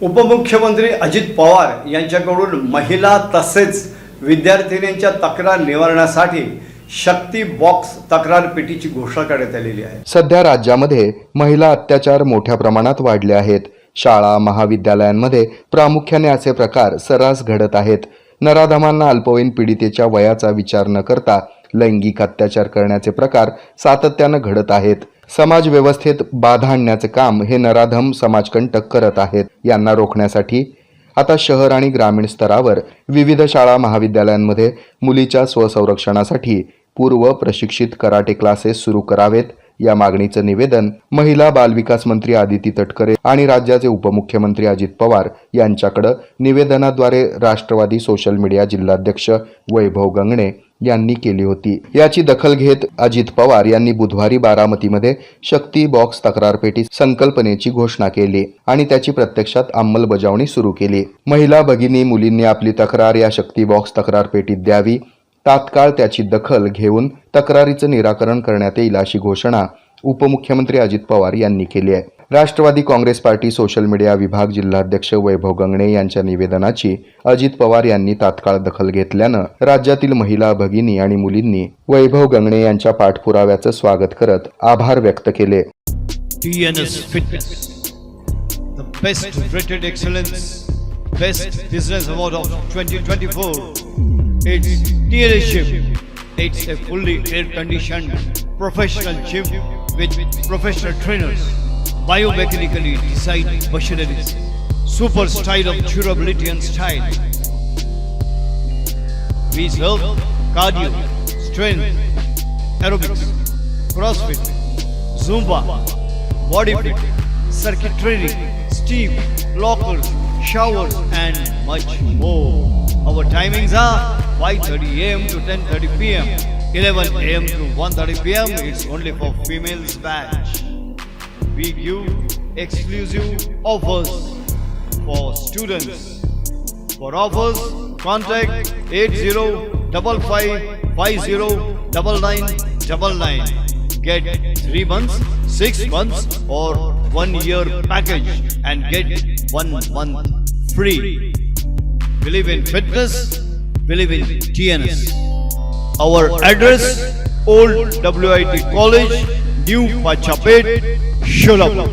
उपमुख्यमंत्री अजित पवार यांच्याकडून महिला तसेच विद्यार्थिनींच्या तक्रार निवारणासाठी शक्ती बॉक्स तक्रार पेटीची घोषणा करण्यात आलेली आहे। सध्या राज्यामध्ये महिला अत्याचार मोठ्या प्रमाणात वाढले आहेत। शाळा महाविद्यालयांमध्ये प्रामुख्याने असे प्रकार सर्रास घडत आहेत। नराधमांना अल्पवयीन पीडितेच्या वयाचा विचार न करता लैंगिक अत्याचार करण्याचे प्रकार सातत्याने घडत आहेत। समाज व्यवस्थेत बाधा आणण्याचे काम हे नराधम समाजकंटक करत आहेत। यांना रोखण्यासाठी आता शहर आणि ग्रामीण स्तरावर विविध शाळा महाविद्यालयांमध्ये मुलीच्या स्वसंरक्षणासाठी पूर्व प्रशिक्षित कराटे क्लासेस सुरू करावेत या मागणीचं निवेदन महिला बालविकास मंत्री आदिती तटकरे आणि राज्याचे उपमुख्यमंत्री अजित पवार यांच्याकडे निवेदनाद्वारे राष्ट्रवादी सोशल मीडिया जिल्हाध्यक्ष वैभव गंगणे यांनी केली होती। याची दखल घेत अजित पवार यांनी बुधवारी बारामतीमध्ये शक्ती बॉक्स तक्रारपेटी संकल्पनेची घोषणा केली आणि त्याची प्रत्यक्षात अंमलबजावणी सुरू केली। महिला भगिनी मुलींनी आपली तक्रार या शक्ती बॉक्स तक्रारपेटीत द्यावी। तात्काळ त्याची दखल घेऊन तक्रारीचं निराकरण करण्यात येईल अशी घोषणा उपमुख्यमंत्री अजित पवार यांनी केली आहे। Rashtrawadi Congress party social media विभाग जिल्हाध्यक्ष वैभव गंगणे यांच्या निवेदनाची अजित पवार यांनी तात्काळ दखल घेतल्यानं राज्यातील महिला भगिनी आणि मुलींनी वैभव गंगणे यांच्या पाठपुराव्याचं स्वागत करत आभार व्यक्त केले। TNS Fitness, the best rated excellence, best business award of 2024. It's TNS Gym. It's a fully air-conditioned professional gym with professional trainers, biomechanically designed machineries, super style of durability and style. We serve cardio, strength, aerobics, CrossFit, Zumba, body fit, circuit training, steam, lockers, showers and much more. Our timings are 5:30 AM to 10:30 PM, 11 AM to 1:30 PM. It's only for females batch. We give exclusive offers for students. For offers, contact 8055509999. Get 3 months, 6 months or 1 year package and get 1 month free. Believe in fitness, believe in TNS. Our address, Old WIT College, New Pachapet, Sholapur.